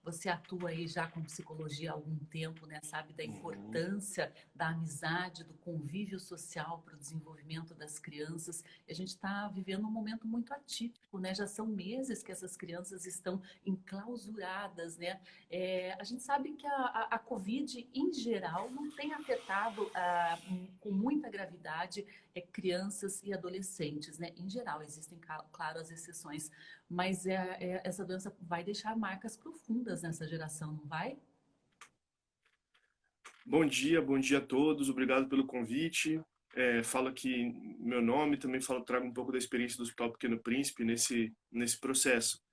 Você atua aí já com psicologia há algum tempo, né? Sabe da Uhum. importância da amizade, do convívio social para o desenvolvimento das crianças. E a gente está vivendo um momento muito atípico, né? Já são meses que essas crianças estão enclausuradas, né? A gente sabe que a Covid, em geral, não tem afetado com muita gravidade crianças e adolescentes, né? Em geral, existem, claro, as exceções, mas essa doença vai deixar marcas profundas nessa geração, não vai? Bom dia a todos, obrigado pelo convite. Falo aqui meu nome, também trago um pouco da experiência do Hospital Pequeno Príncipe nesse processo.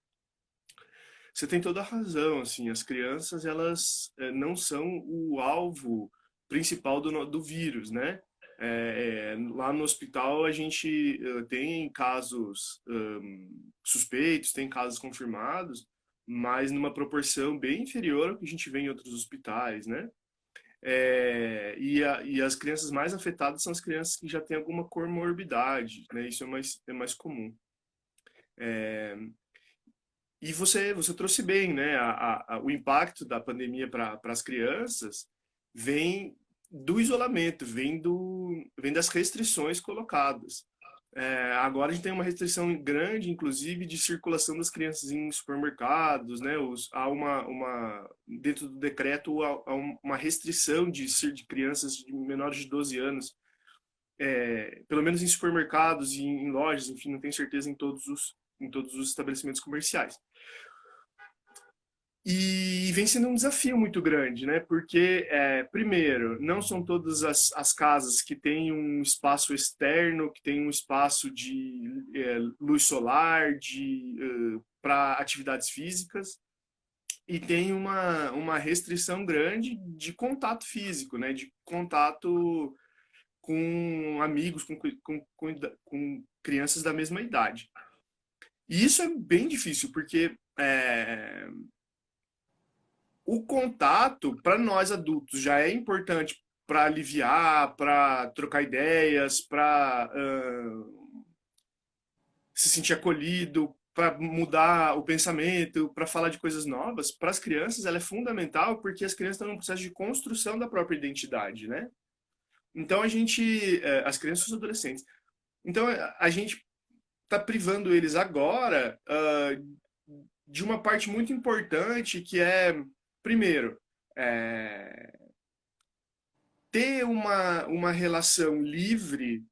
Você tem toda a razão, assim, as crianças, elas não são o alvo principal do vírus, né? Lá no hospital a gente tem casos suspeitos, tem casos confirmados, mas numa proporção bem inferior ao que a gente vê em outros hospitais, né? E as crianças mais afetadas são as crianças que já têm alguma comorbidade, né? Isso é mais comum. E você trouxe bem, né? O impacto da pandemia para as crianças vem do isolamento, vem das restrições colocadas. Agora a gente tem uma restrição grande, inclusive, de circulação das crianças em supermercados, né? Há dentro do decreto, há uma restrição de crianças de menores de 12 anos, pelo menos em supermercados e em lojas, enfim, não tenho certeza em todos os estabelecimentos comerciais. E vem sendo um desafio muito grande, né? Porque, primeiro, não são todas as casas que têm um espaço externo, que tem um espaço de luz solar, para atividades físicas, e tem uma restrição grande de contato físico, né? De contato com amigos, com crianças da mesma idade. E isso é bem difícil, porque o contato, para nós adultos, já é importante para aliviar, para trocar ideias, para se sentir acolhido, para mudar o pensamento, para falar de coisas novas. Para as crianças, ela é fundamental porque as crianças estão num processo de construção da própria identidade, né? Então as crianças e os adolescentes. Então a gente está privando eles agora de uma parte muito importante que é, primeiro, é, ter uma relação livre,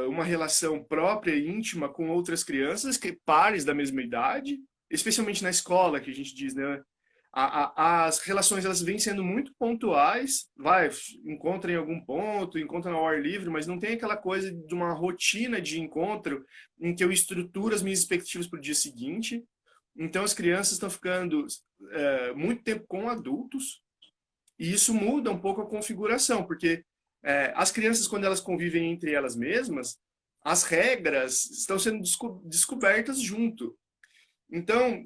uma relação própria e íntima com outras crianças, pares da mesma idade, especialmente na escola, que a gente diz, né? As relações elas vêm sendo muito pontuais, encontra em algum ponto, encontra ao ar livre, mas não tem aquela coisa de uma rotina de encontro em que eu estruturo as minhas expectativas para o dia seguinte. Então as crianças estão ficando muito tempo com adultos, e isso muda um pouco a configuração, porque as crianças, quando elas convivem entre elas mesmas, as regras estão sendo descobertas junto. Então,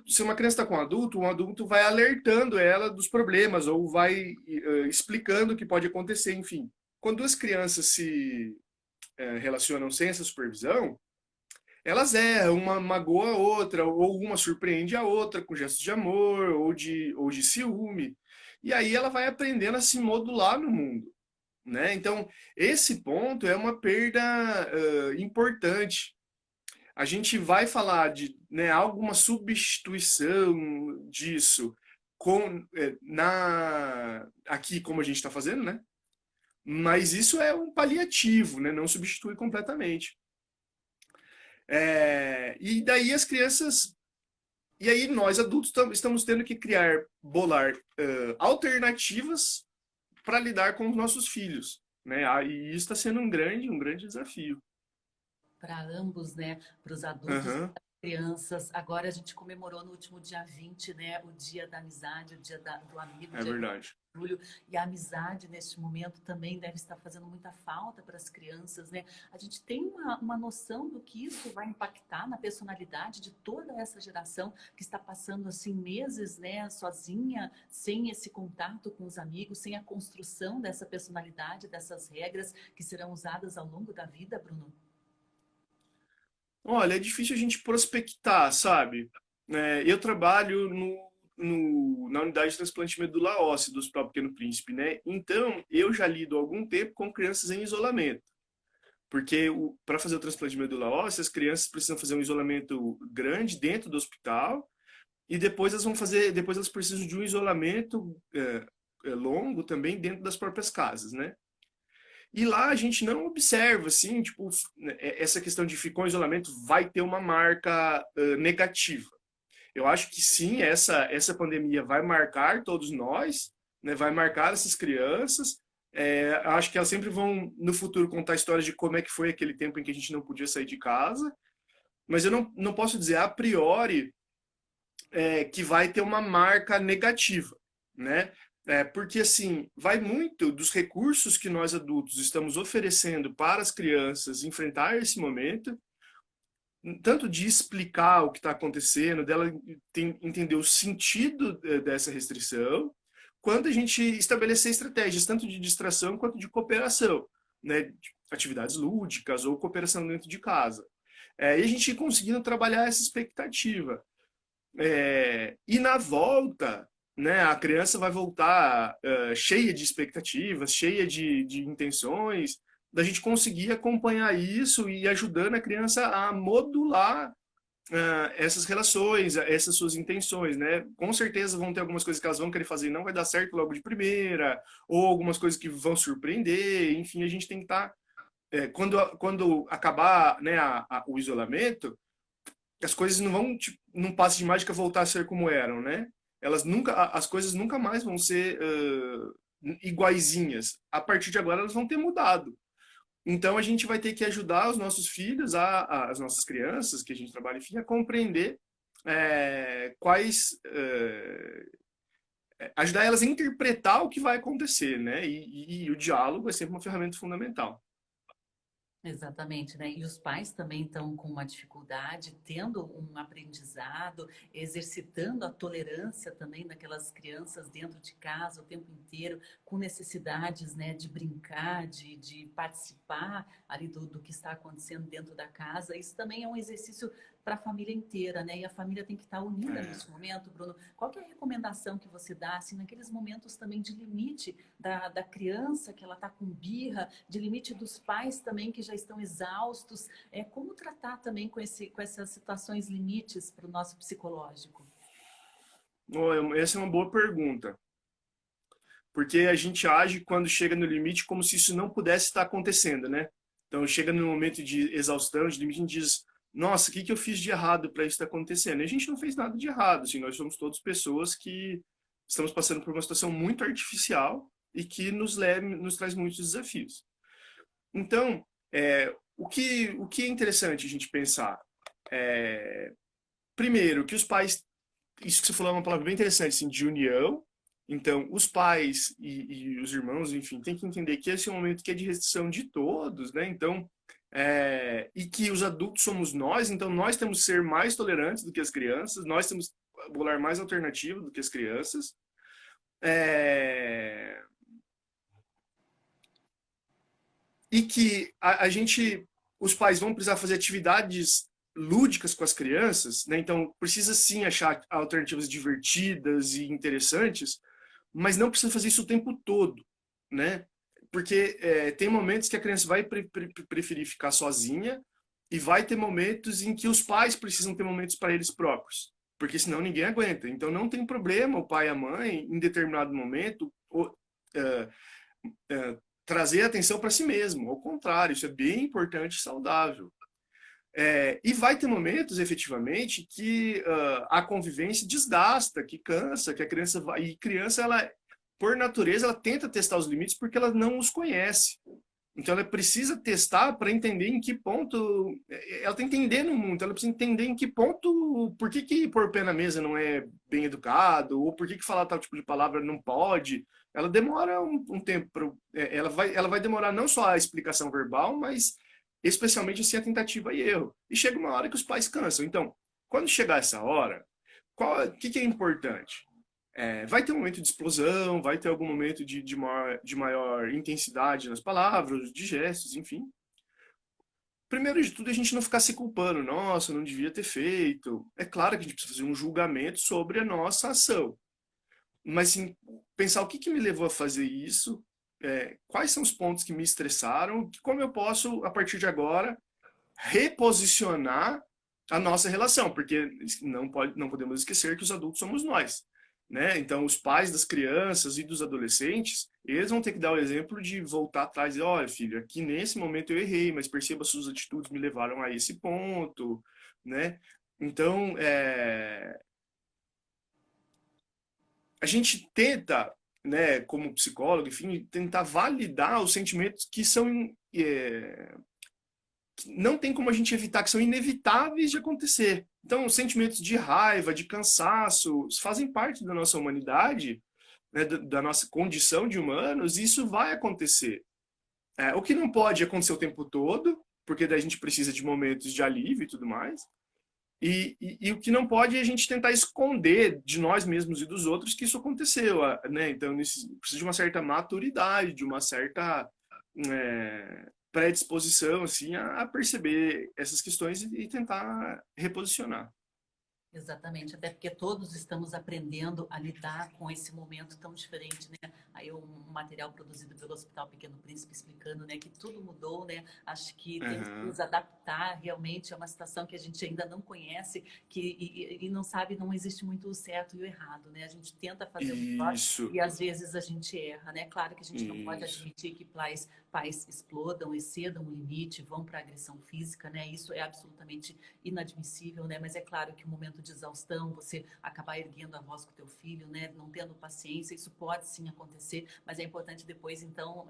se uma criança está com um adulto vai alertando ela dos problemas ou vai explicando o que pode acontecer, enfim. Quando duas crianças se relacionam sem essa supervisão, elas erram, uma magoa a outra, ou uma surpreende a outra com gestos de amor ou de ciúme. E aí ela vai aprendendo a se modular no mundo, né? Então, esse ponto é uma perda importante. A gente vai falar de, né, alguma substituição disso aqui, como a gente está fazendo, né? Mas isso é um paliativo, né? Não substitui completamente. E daí as crianças. E aí nós adultos estamos tendo que bolar alternativas para lidar com os nossos filhos, né? E isso está sendo um grande desafio. Para ambos, né? Para os adultos e Aham, para as crianças. Agora a gente comemorou no último dia 20, né? O dia da amizade, o dia do amigo, o é dia verdade. julho, e a amizade neste momento também deve estar fazendo muita falta para as crianças, né? A gente tem uma noção do que isso vai impactar na personalidade de toda essa geração que está passando assim meses, né, sozinha, sem esse contato com os amigos, sem a construção dessa personalidade, dessas regras que serão usadas ao longo da vida, Bruno. Olha, é difícil a gente prospectar, sabe? Eu trabalho na unidade de transplante de medula óssea do Hospital Pequeno Príncipe, né? Então, eu já lido há algum tempo com crianças em isolamento. Porque para fazer o transplante de medula óssea, as crianças precisam fazer um isolamento grande dentro do hospital e depois elas precisam de um isolamento longo também dentro das próprias casas, né? E lá a gente não observa, assim, tipo, essa questão de ficou em isolamento vai ter uma marca negativa. Eu acho que sim, essa pandemia vai marcar todos nós, né? Vai marcar essas crianças. Acho que elas sempre vão, no futuro, contar histórias de como é que foi aquele tempo em que a gente não podia sair de casa. Mas eu não posso dizer a priori que vai ter uma marca negativa, né? Porque, assim, vai muito dos recursos que nós adultos estamos oferecendo para as crianças enfrentar esse momento, tanto de explicar o que está acontecendo, dela entender o sentido dessa restrição, quanto a gente estabelecer estratégias, tanto de distração quanto de cooperação, né? De atividades lúdicas ou cooperação dentro de casa. E a gente ir conseguindo trabalhar essa expectativa. E na volta, né, a criança vai voltar cheia de expectativas, cheia de intenções, da gente conseguir acompanhar isso e ajudando a criança a modular essas relações, essas suas intenções, né? Com certeza vão ter algumas coisas que elas vão querer fazer e não vai dar certo logo de primeira, ou algumas coisas que vão surpreender, enfim, a gente tem que estar... quando acabar, né, o isolamento, as coisas não vão, tipo, num passe de mágica, voltar a ser como eram, né? As coisas nunca mais vão ser iguaizinhas. A partir de agora, elas vão ter mudado. Então, a gente vai ter que ajudar os nossos filhos, as nossas crianças, que a gente trabalha, enfim, a compreender ajudar elas a interpretar o que vai acontecer, né? E o diálogo é sempre uma ferramenta fundamental. Exatamente, né? E os pais também estão com uma dificuldade, tendo um aprendizado, exercitando a tolerância também daquelas crianças dentro de casa o tempo inteiro, com necessidades, né, de brincar, de participar ali do que está acontecendo dentro da casa. Isso também é um exercício para a família inteira, né? E a família tem que estar unida nesse momento, Bruno. Qual que é a recomendação que você dá, assim, naqueles momentos também de limite da criança que ela está com birra, de limite dos pais também que já estão exaustos? Como tratar também com essas situações limites para o nosso psicológico? Essa é uma boa pergunta. Porque a gente age quando chega no limite como se isso não pudesse estar acontecendo, né? Então chega no momento de exaustão, de limite, a gente diz: nossa, o que eu fiz de errado para isso estar acontecendo? E a gente não fez nada de errado, assim, nós somos todas pessoas que estamos passando por uma situação muito artificial e que nos traz muitos desafios. Então, o que é interessante a gente pensar? Primeiro, que os pais, isso que você falou é uma palavra bem interessante, assim, de união. Então, os pais e os irmãos, enfim, tem que entender que esse é um momento que é de restrição de todos, né? Então, e que os adultos somos nós, então nós temos que ser mais tolerantes do que as crianças, nós temos que bolar mais alternativa do que as crianças. E que os pais vão precisar fazer atividades lúdicas com as crianças, né? Então precisa sim achar alternativas divertidas e interessantes, mas não precisa fazer isso o tempo todo, né? Porque tem momentos que a criança vai preferir ficar sozinha e vai ter momentos em que os pais precisam ter momentos para eles próprios, porque senão ninguém aguenta. Então não tem problema o pai e a mãe, em determinado momento, trazer atenção para si mesmo. Ao contrário, isso é bem importante e saudável. E vai ter momentos, efetivamente, que a convivência desgasta, que cansa, que a criança vai... E criança, ela, por natureza, ela tenta testar os limites porque ela não os conhece. Então, ela precisa testar para entender em que ponto... Ela tem que entender no mundo, ela precisa entender em que ponto... Por que pôr pé na mesa não é bem educado, ou por que falar tal tipo de palavra não pode. Ela demora um tempo. Ela vai demorar não só a explicação verbal, mas especialmente assim a tentativa e erro. E chega uma hora que os pais cansam. Então, quando chegar essa hora, o que é importante? Vai ter um momento de explosão, vai ter algum momento de maior intensidade nas palavras, de gestos, enfim. primeiro de tudo, a gente não ficar se culpando. Nossa, não devia ter feito. É claro que a gente precisa fazer um julgamento sobre a nossa ação. Mas sim, pensar o que me levou a fazer isso, quais são os pontos que me estressaram, como eu posso, a partir de agora, reposicionar a nossa relação, porque não podemos esquecer que os adultos somos nós, né? Então, os pais das crianças e dos adolescentes, eles vão ter que dar o exemplo de voltar atrás e, olha, filho, aqui nesse momento eu errei, mas perceba suas atitudes me levaram a esse ponto, né? Então, a gente tenta, né, como psicólogo, enfim, tentar validar os sentimentos que são não tem como a gente evitar, que são inevitáveis de acontecer. Então, os sentimentos de raiva, de cansaço, fazem parte da nossa humanidade, né, da nossa condição de humanos, e isso vai acontecer. O que não pode acontecer o tempo todo, porque daí a gente precisa de momentos de alívio e tudo mais. E o que não pode é a gente tentar esconder de nós mesmos e dos outros que isso aconteceu, né? Então, precisa de uma certa maturidade, de uma certa predisposição, assim, a perceber essas questões e tentar reposicionar. Exatamente, até porque todos estamos aprendendo a lidar com esse momento tão diferente, né? Aí um material produzido pelo Hospital Pequeno Príncipe explicando, né, que tudo mudou, né? Acho que temos que Uhum. nos adaptar realmente a uma situação que a gente ainda não conhece, e não sabe, não existe muito o certo e o errado, né? A gente tenta fazer o melhor Isso, e às vezes a gente erra, né? Claro que a gente não pode isso, admitir que pais explodam, excedam o limite, vão para agressão física, né? Isso é absolutamente inadmissível, né? Mas é claro que o momento de exaustão, você acabar erguendo a voz com o teu filho, né? Não tendo paciência, isso pode sim acontecer, mas é importante depois, então,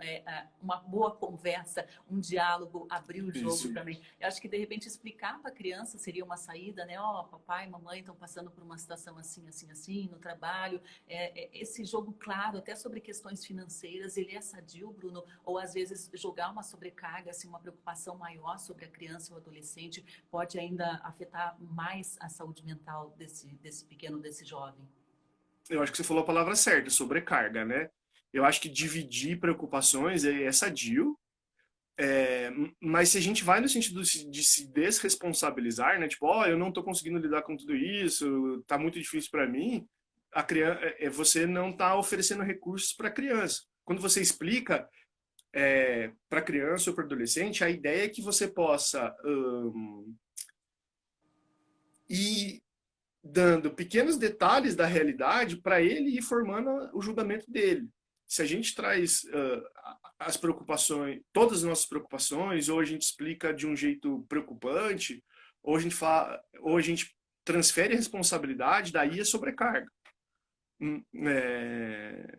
uma boa conversa, um diálogo, abrir o jogo isso. também. Eu acho que, de repente, explicar para a criança seria uma saída, né? Ó, papai e mamãe estão passando por uma situação assim, assim, assim, no trabalho. Esse jogo claro, até sobre questões financeiras, ele é sadio, Bruno? Ou, às vezes, jogar uma sobrecarga, assim, uma preocupação maior sobre a criança ou adolescente pode ainda afetar mais a saúde mental desse pequeno, desse jovem. Eu acho que você falou a palavra certa, sobrecarga, né? Eu acho que dividir preocupações é sadio, mas se a gente vai no sentido de se desresponsabilizar, né? Tipo, ó, eu não tô conseguindo lidar com tudo isso, tá muito difícil para mim, a criança, você não tá oferecendo recursos para a criança. Quando você explica para criança ou para adolescente, a ideia é que você possa ir dando pequenos detalhes da realidade para ele ir formando o julgamento dele. Se a gente traz as preocupações, todas as nossas preocupações, ou a gente explica de um jeito preocupante, ou a gente transfere a responsabilidade, daí a sobrecarga. É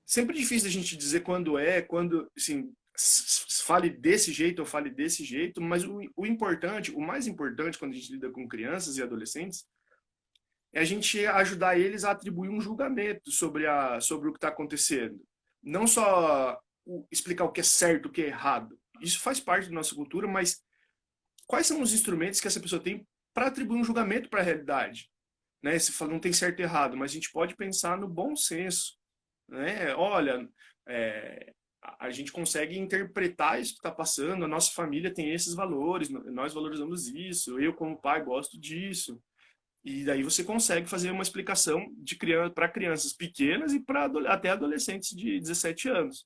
sempre difícil a gente dizer quando, assim, fale desse jeito ou fale desse jeito, mas o importante, o mais importante quando a gente lida com crianças e adolescentes, é a gente ajudar eles a atribuir um julgamento sobre o que está acontecendo. Não só explicar o que é certo, o que é errado. Isso faz parte da nossa cultura, mas quais são os instrumentos que essa pessoa tem para atribuir um julgamento para a realidade? Né? Você fala, não tem certo e errado, mas a gente pode pensar no bom senso. Né? Olha, a gente consegue interpretar isso que está passando, a nossa família tem esses valores, nós valorizamos isso, eu como pai gosto disso. E daí você consegue fazer uma explicação de criança para crianças pequenas e para até adolescentes de 17 anos.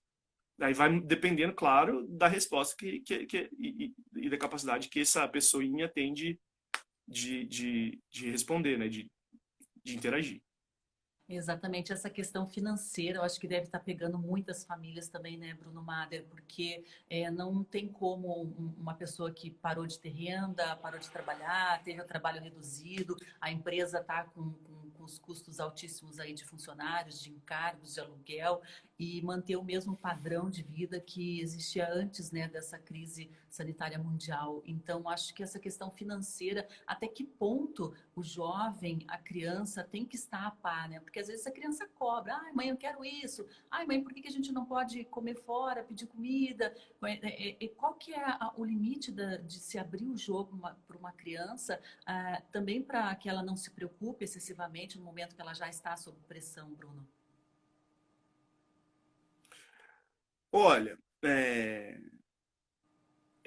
Daí vai dependendo, claro, da resposta e da capacidade que essa pessoinha tem de responder, né? De interagir. Exatamente, essa questão financeira, eu acho que deve estar pegando muitas famílias também, né, Bruno Mader, porque não tem como uma pessoa que parou de ter renda, parou de trabalhar, teve o trabalho reduzido, a empresa está com os custos altíssimos aí de funcionários, de encargos, de aluguel, e manter o mesmo padrão de vida que existia antes, né, dessa crise sanitária mundial. Então, acho que essa questão financeira, até que ponto o jovem, a criança tem que estar a par, né? Porque às vezes a criança cobra, ai mãe, eu quero isso, ai mãe, por que a gente não pode comer fora, pedir comida? Qual que é o limite de se abrir o jogo para uma criança, também para que ela não se preocupe excessivamente no momento que ela já está sob pressão, Bruno? Olha,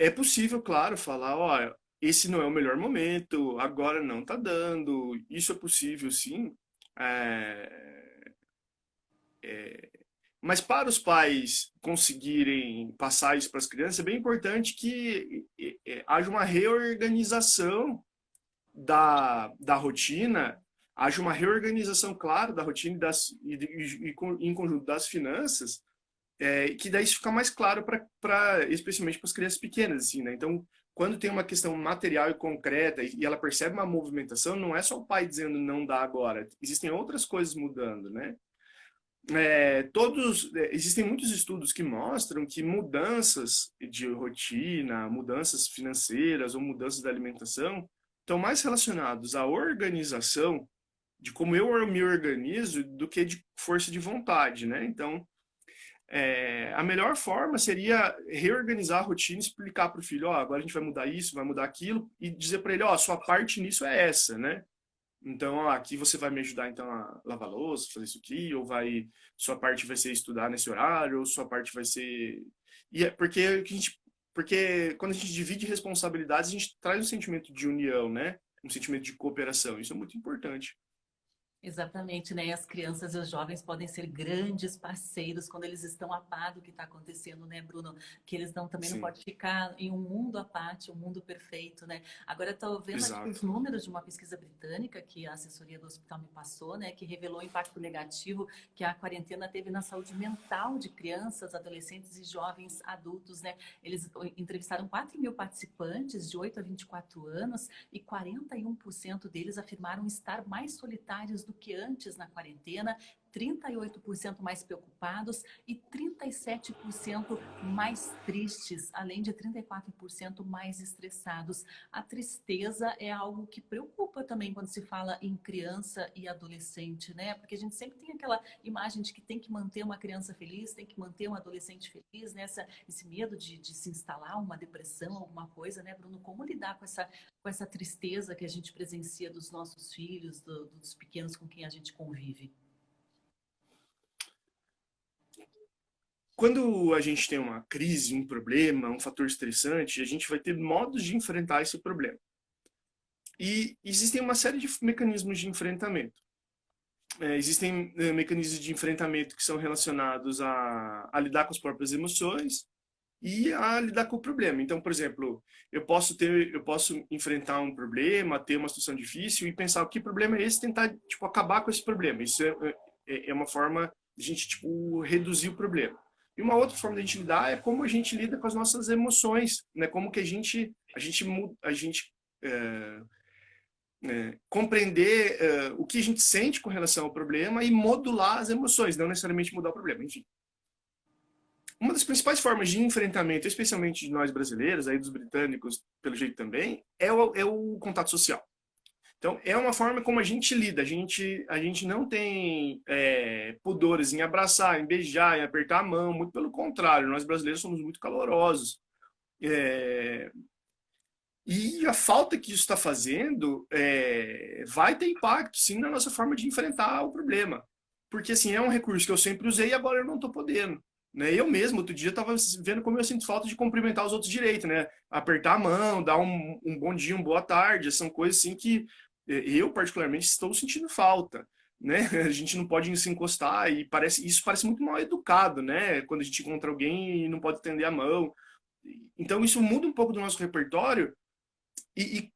é possível, claro, falar, ó, esse não é o melhor momento, agora não tá dando, isso é possível, sim. É, mas para os pais conseguirem passar isso para as crianças, é bem importante que haja uma reorganização da rotina, haja uma reorganização, claro, da rotina em conjunto das finanças, que daí isso fica mais claro especialmente para as crianças pequenas, assim, né? Então, quando tem uma questão material e concreta e ela percebe uma movimentação, não é só o pai dizendo não dá agora, existem outras coisas mudando, né? Existem muitos estudos que mostram que mudanças de rotina, mudanças financeiras ou mudanças da alimentação estão mais relacionados à organização de como eu me organizo do que de força de vontade, né? Então, a melhor forma seria reorganizar a rotina, explicar para o filho, ó, agora a gente vai mudar isso, vai mudar aquilo, e dizer para ele, ó, sua parte nisso é essa, né? Então, ó, aqui você vai me ajudar então a lavar a louça, fazer isso aqui, ou sua parte vai ser estudar nesse horário, ou sua parte vai ser e é porque quando a gente divide responsabilidades, a gente traz um sentimento de união, né? Um sentimento de cooperação. Isso é muito importante. Exatamente, né? E as crianças e os jovens podem ser grandes parceiros quando eles estão a par do que está acontecendo, né, Bruno? Que eles não, também não Sim, podem ficar em um mundo à parte, um mundo perfeito, né? Agora, estou vendo aqui os exato. números de uma pesquisa britânica que a assessoria do hospital me passou, né? Que revelou o impacto negativo que a quarentena teve na saúde mental de crianças, adolescentes e jovens adultos, né? Eles entrevistaram 4 mil participantes de 8 a 24 anos e 41% deles afirmaram estar mais solitários do que antes na quarentena, 38% mais preocupados e 37% mais tristes, além de 34% mais estressados. A tristeza é algo que preocupa também quando se fala em criança e adolescente, né? Porque a gente sempre tem aquela imagem de que tem que manter uma criança feliz, tem que manter um adolescente feliz, né? Esse medo de se instalar uma depressão, alguma coisa, né, Bruno? Como lidar com essa tristeza que a gente presencia dos nossos filhos, dos pequenos com quem a gente convive? Quando a gente tem uma crise, um problema, um fator estressante, a gente vai ter modos de enfrentar esse problema. E existem uma série de mecanismos de enfrentamento. Existem mecanismos de enfrentamento que são relacionados a lidar com as próprias emoções e a lidar com o problema. Então, por exemplo, eu posso enfrentar um problema, ter uma situação difícil e pensar o que problema é esse, tentar tipo acabar com esse problema. Isso é uma forma de a gente tipo reduzir o problema. E uma outra forma de a gente lidar é como a gente lida com as nossas emoções, né? Como que a gente é, compreender o que a gente sente com relação ao problema e modular as emoções, não necessariamente mudar o problema. Enfim, uma das principais formas de enfrentamento, especialmente de nós brasileiros, aí dos britânicos, pelo jeito também, é o contato social. Então, é uma forma como a gente lida. A gente não tem pudores em abraçar, em beijar, em apertar a mão. Muito pelo contrário, nós brasileiros somos muito calorosos. É, e a falta que isso está fazendo vai ter impacto, sim, na nossa forma de enfrentar o problema. Porque, assim, é um recurso que eu sempre usei e agora eu não estou podendo. Né? Eu mesmo, outro dia, estava vendo como eu sinto falta de cumprimentar os outros direito, né? Apertar a mão, dar um bom dia, uma boa tarde. São coisas, assim, que eu, particularmente, estou sentindo falta. Né? A gente não pode se encostar e isso parece muito mal educado, né? Quando a gente encontra alguém e não pode estender a mão. Então, isso muda um pouco do nosso repertório e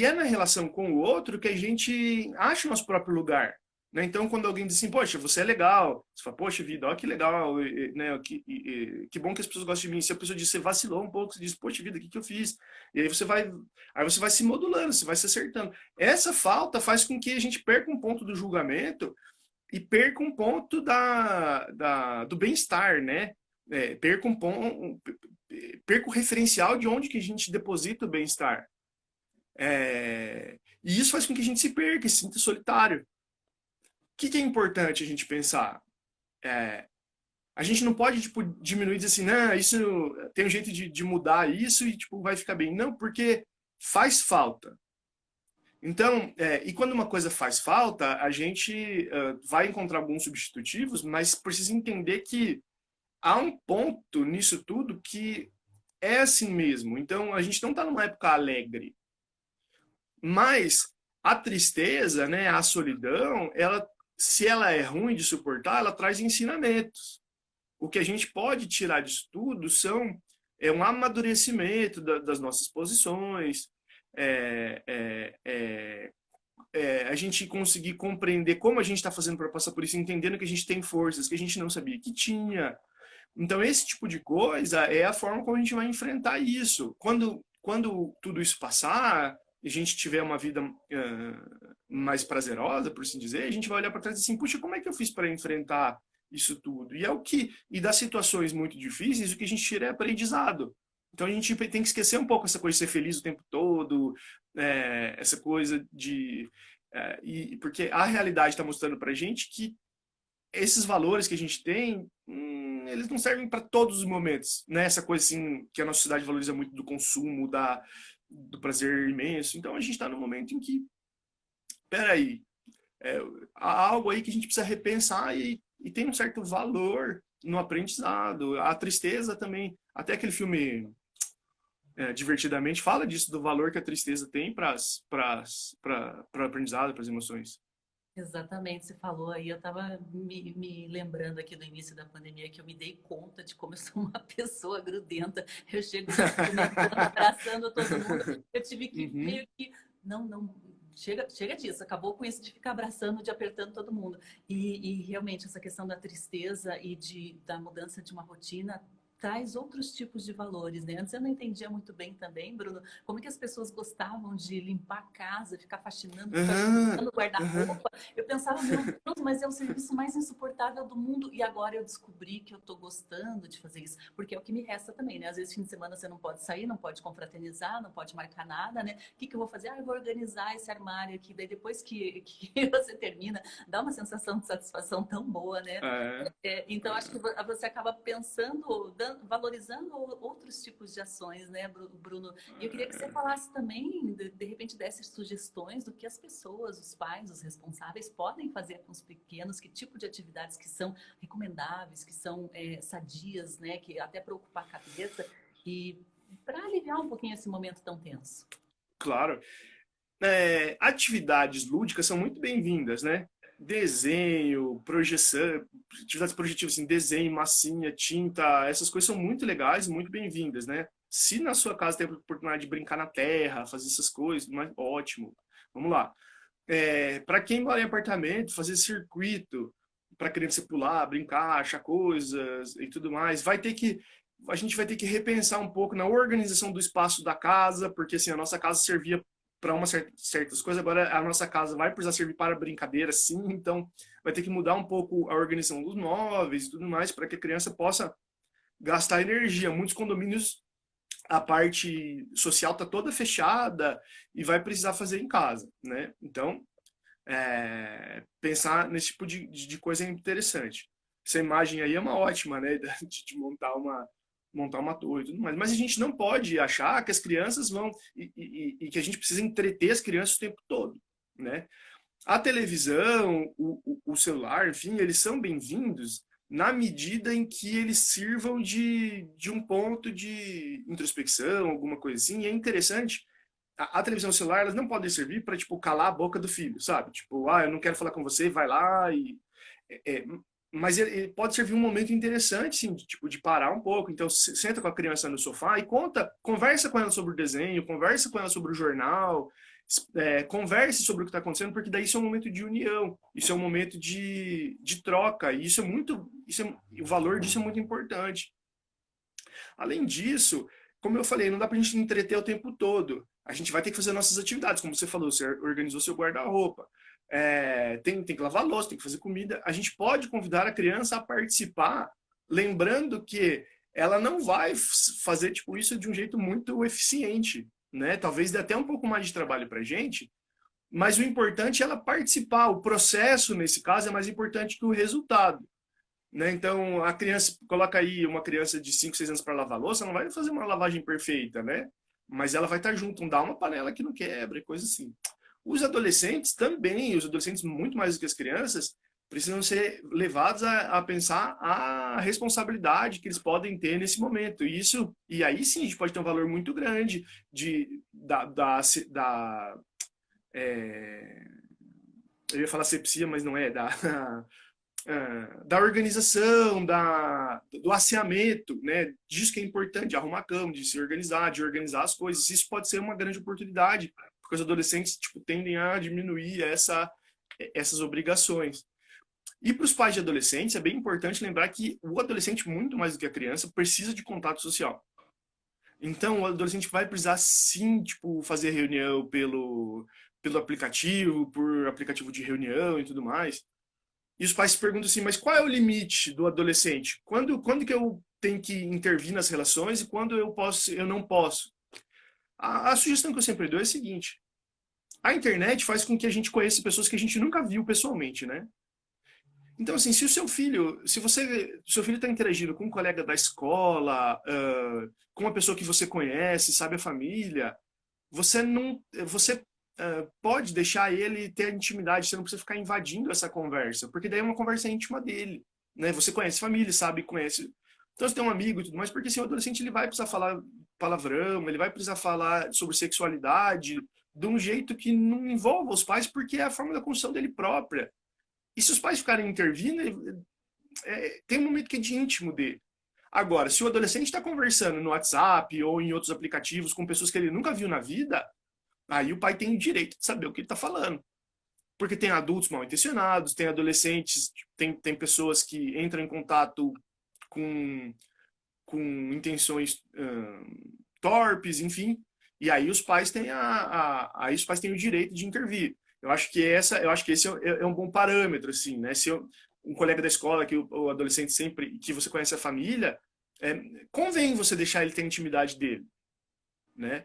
é na relação com o outro que a gente acha o nosso próprio lugar. Né? Então, quando alguém diz assim, poxa, você é legal, você fala, poxa vida, olha que legal, né? Que bom que as pessoas gostam de mim. Se a pessoa diz, você vacilou um pouco, você diz, poxa vida, o que eu fiz? E aí você vai se modulando, você vai se acertando. Essa falta faz com que a gente perca um ponto do julgamento e perca um ponto do bem-estar, né? Perca um ponto, perca o referencial de onde que a gente deposita o bem-estar. E isso faz com que a gente se perca, se sinta solitário. O que é importante a gente pensar? A gente não pode tipo, diminuir e dizer assim, não, isso tem um jeito de mudar isso e tipo, vai ficar bem. Não, porque faz falta. Então, e quando uma coisa faz falta, a gente vai encontrar alguns substitutivos, mas precisa entender que há um ponto nisso tudo que é assim mesmo. Então, a gente não está numa época alegre. Mas a tristeza, né, a solidão, ela, se ela é ruim de suportar, ela traz ensinamentos. O que a gente pode tirar disso tudo um amadurecimento das nossas posições, é, é, é, a gente conseguir compreender como a gente está fazendo para passar por isso, entendendo que a gente tem forças que a gente não sabia que tinha. Então, esse tipo de coisa é a forma como a gente vai enfrentar isso. Quando tudo isso passar, e a gente tiver uma vida mais prazerosa, por assim dizer, a gente vai olhar para trás e assim, puxa, como é que eu fiz para enfrentar isso tudo? E das situações muito difíceis, o que a gente tira é aprendizado. Então a gente tem que esquecer um pouco essa coisa de ser feliz o tempo todo, essa coisa de porque a realidade está mostrando para a gente que esses valores que a gente tem, eles não servem para todos os momentos, né? Essa coisa assim que a nossa sociedade valoriza muito do consumo, do prazer imenso. Então a gente está num momento em que, peraí, há algo aí que a gente precisa repensar e tem um certo valor no aprendizado. A tristeza também, até aquele filme Divertidamente fala disso, do valor que a tristeza tem para o aprendizado, para as emoções. Exatamente, você falou aí, eu estava me lembrando aqui do início da pandemia que eu me dei conta de como eu sou uma pessoa grudenta. Eu chego me cumprimentando, abraçando todo mundo. Eu tive que Uhum. meio que. Não, chega disso, acabou com isso de ficar abraçando, de apertando todo mundo. E realmente essa questão da tristeza e da mudança de uma rotina traz outros tipos de valores, né? Antes eu não entendia muito bem também, Bruno, como que as pessoas gostavam de limpar a casa, ficar faxinando, ficar Uhum. organizando o Uhum. guarda-roupa. Eu pensava, meu Deus, mas é o serviço mais insuportável do mundo. E agora eu descobri que eu tô gostando de fazer isso, porque é o que me resta também, né? Às vezes, fim de semana você não pode sair, não pode confraternizar, não pode marcar nada, né? O que que eu vou fazer? Ah, eu vou organizar esse armário aqui. Daí depois que você termina, dá uma sensação de satisfação tão boa, né? É. Então, acho que você acaba pensando, valorizando outros tipos de ações, né, Bruno? E eu queria que você falasse também, de repente, dessas sugestões do que as pessoas, os pais, os responsáveis podem fazer com os pequenos, que tipo de atividades que são recomendáveis, que são sadias, né, que até para ocupar a cabeça e para aliviar um pouquinho esse momento tão tenso. Claro. Atividades lúdicas são muito bem-vindas, né? Desenho, projeção, atividades projetivas, assim, desenho, massinha, tinta, essas coisas são muito legais e muito bem-vindas, né? Se na sua casa tem a oportunidade de brincar na terra, fazer essas coisas, mas ótimo. Vamos lá. Para quem mora em apartamento, fazer circuito para criança pular, brincar, achar coisas e tudo mais, a gente vai ter que repensar um pouco na organização do espaço da casa, porque assim a nossa casa servia para certas coisas, agora a nossa casa vai precisar servir para brincadeira, sim, então vai ter que mudar um pouco a organização dos móveis e tudo mais para que a criança possa gastar energia. Muitos condomínios a parte social está toda fechada e vai precisar fazer em casa, né? Então, pensar nesse tipo de coisa é interessante. Essa imagem aí é uma ótima, né? De montar uma torre e tudo mais. Mas a gente não pode achar que as crianças vão e que a gente precisa entreter as crianças o tempo todo, né? A televisão, o celular, enfim, eles são bem-vindos na medida em que eles sirvam de um ponto de introspecção, alguma coisa assim. E é interessante, a televisão celular, elas não podem servir para, tipo, calar a boca do filho, sabe? Tipo, eu não quero falar com você, vai lá e... É, mas ele pode servir um momento interessante, sim, tipo, de parar um pouco. Então, senta com a criança no sofá e conversa com ela sobre o desenho, conversa com ela sobre o jornal, converse sobre o que está acontecendo, porque daí isso é um momento de união, isso é um momento de troca, e o valor disso é muito importante. Além disso, como eu falei, não dá para a gente entreter o tempo todo. A gente vai ter que fazer nossas atividades, como você falou, você organizou seu guarda-roupa. Tem que lavar louça, tem que fazer comida. A gente pode convidar a criança a participar, lembrando que ela não vai fazer tipo isso de um jeito muito eficiente, né? Talvez dê até um pouco mais de trabalho para a gente, mas o importante é ela participar. O processo, nesse caso, é mais importante que o resultado. Né? Então, a criança, coloca aí uma criança de 5, 6 anos para lavar louça, não vai fazer uma lavagem perfeita, né? Mas ela vai estar junto, não dá uma panela que não quebra, coisa assim. Os adolescentes também, os adolescentes muito mais do que as crianças, precisam ser levados a pensar a responsabilidade que eles podem ter nesse momento. E aí sim a gente pode ter um valor muito grande da é, eu ia falar sepsia, mas não é, da organização, do asseamento, né? Disso que é importante, de arrumar a cama, de se organizar, de organizar as coisas. Isso pode ser uma grande oportunidade, porque os adolescentes tipo, tendem a diminuir essas obrigações. E para os pais de adolescentes, é bem importante lembrar que o adolescente, muito mais do que a criança, precisa de contato social. Então, o adolescente vai precisar sim, tipo, fazer reunião pelo aplicativo, por aplicativo de reunião e tudo mais. E os pais se perguntam assim, mas qual é o limite do adolescente? Quando que eu tenho que intervir nas relações e quando eu não posso? A sugestão que eu sempre dou é a seguinte: a internet faz com que a gente conheça pessoas que a gente nunca viu pessoalmente, né? Então, assim, se o seu filho, se você, seu filho está interagindo com um colega da escola, com uma pessoa que você conhece, sabe a família, você não, você pode deixar ele ter a intimidade, você não precisa ficar invadindo essa conversa, porque daí é uma conversa íntima dele, né? Você conhece família, sabe, conhece. Então você tem um amigo e tudo mais, porque assim, o adolescente ele vai precisar falar palavrão, ele vai precisar falar sobre sexualidade de um jeito que não envolva os pais, porque é a forma da construção dele própria. E se os pais ficarem intervindo, tem um momento que é de íntimo dele. Agora, se o adolescente está conversando no WhatsApp ou em outros aplicativos com pessoas que ele nunca viu na vida, aí o pai tem o direito de saber o que ele está falando. Porque tem adultos mal intencionados, tem adolescentes, tem pessoas que entram em contato com, com intenções torpes, enfim. E aí os pais têm aí os pais têm o direito de intervir. Eu acho que esse é um bom parâmetro, assim, né? Se um colega da escola que o adolescente sempre que você conhece a família, convém você deixar ele ter a intimidade dele, né?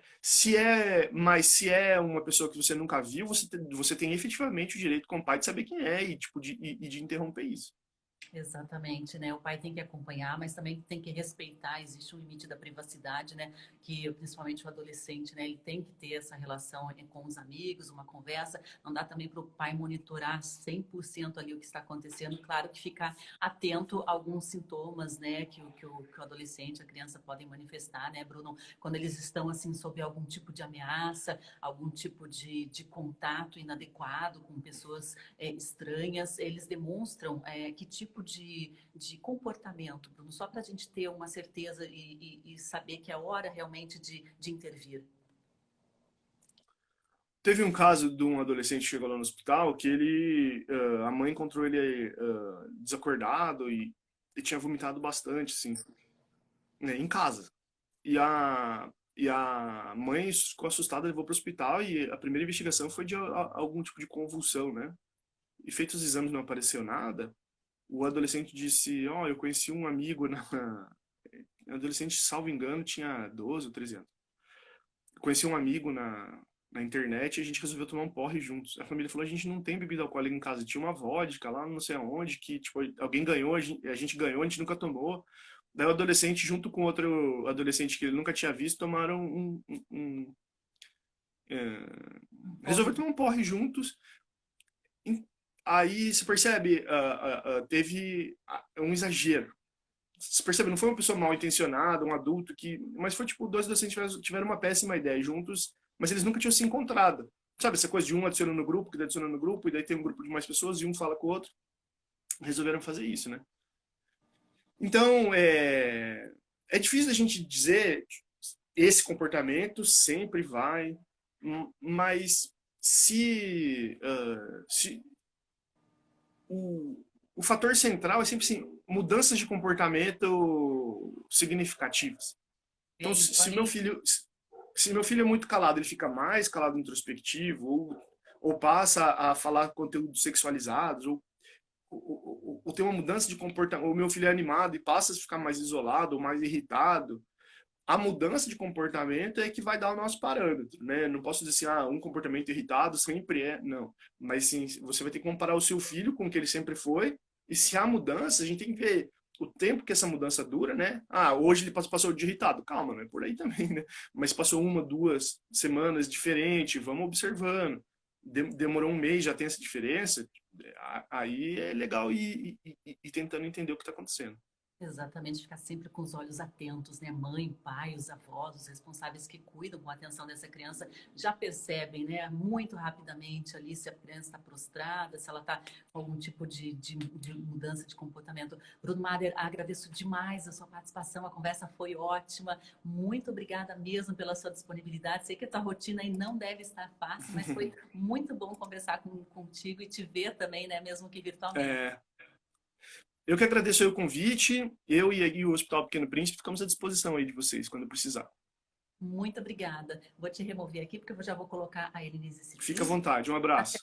Mas se é uma pessoa que você nunca viu, você tem efetivamente o direito como pai de saber quem é e tipo de interromper isso. Exatamente, né? O pai tem que acompanhar, mas também tem que respeitar. Existe um limite da privacidade, né? Que principalmente o adolescente, né? Ele tem que ter essa relação com os amigos, uma conversa. Não dá também para o pai monitorar 100% ali o que está acontecendo. Claro que ficar atento a alguns sintomas, né? Que o adolescente, a criança podem manifestar, né, Bruno? Quando eles estão assim sob algum tipo de ameaça, algum tipo de contato inadequado com pessoas estranhas, eles demonstram que tipo de comportamento, Bruno, só para a gente ter uma certeza e saber que é hora realmente de intervir. Teve um caso de um adolescente que chegou lá no hospital que a mãe encontrou ele desacordado e tinha vomitado bastante, assim, né, em casa. E a mãe ficou assustada, levou para o hospital e a primeira investigação foi de algum tipo de convulsão, né? E feitos os exames não apareceu nada. O adolescente disse, eu conheci um amigo O adolescente, salvo engano, tinha 12 ou 13 anos. Conheci um amigo na internet e a gente resolveu tomar um porre juntos. A família falou, a gente não tem bebida alcoólica em casa. Tinha uma vodka lá, não sei aonde, que tipo, alguém ganhou, a gente ganhou, a gente nunca tomou. Daí o adolescente, junto com outro adolescente que ele nunca tinha visto, tomaram resolveram tomar um porre juntos. Aí você percebe, teve um exagero. Você percebe, não foi uma pessoa mal intencionada, um adulto mas foi tipo, dois adolescentes tiveram uma péssima ideia juntos, mas eles nunca tinham se encontrado. Sabe, essa coisa de um adiciona no grupo, que adiciona no grupo, e daí tem um grupo de mais pessoas e um fala com o outro. Resolveram fazer isso, né? Então, é difícil a gente dizer esse comportamento sempre vai, mas se o fator central é sempre assim, mudanças de comportamento significativas. É Então, isso aí. se meu filho é muito calado, ele fica mais calado introspectivo, ou passa a falar conteúdos sexualizados, ou tem uma mudança de comportamento, ou meu filho é animado e passa a ficar mais isolado, ou mais irritado, a mudança de comportamento é que vai dar o nosso parâmetro, né? Não posso dizer assim, um comportamento irritado sempre não. Mas sim, você vai ter que comparar o seu filho com o que ele sempre foi, e se há mudança, a gente tem que ver o tempo que essa mudança dura, né? Hoje ele passou de irritado. Calma, não é por aí também, né? Mas passou uma, 2 semanas diferente, vamos observando. demorou um mês, já tem essa diferença, aí é legal ir tentando entender o que está acontecendo. Exatamente, ficar sempre com os olhos atentos, né? Mãe, pai, os avós, os responsáveis que cuidam com a atenção dessa criança já percebem, né? Muito rapidamente ali se a criança está prostrada, se ela está com algum tipo de mudança de comportamento. Bruno Mader, agradeço demais a sua participação, a conversa foi ótima. Muito obrigada mesmo pela sua disponibilidade. Sei que a tua rotina aí não deve estar fácil, mas foi muito bom conversar contigo e te ver também, né? Mesmo que virtualmente. Eu que agradeço aí o convite. Eu e o Hospital Pequeno Príncipe ficamos à disposição aí de vocês quando precisar. Muito obrigada. Vou te remover aqui porque eu já vou colocar a Elenise Fica à Cecília. vontade. Um abraço.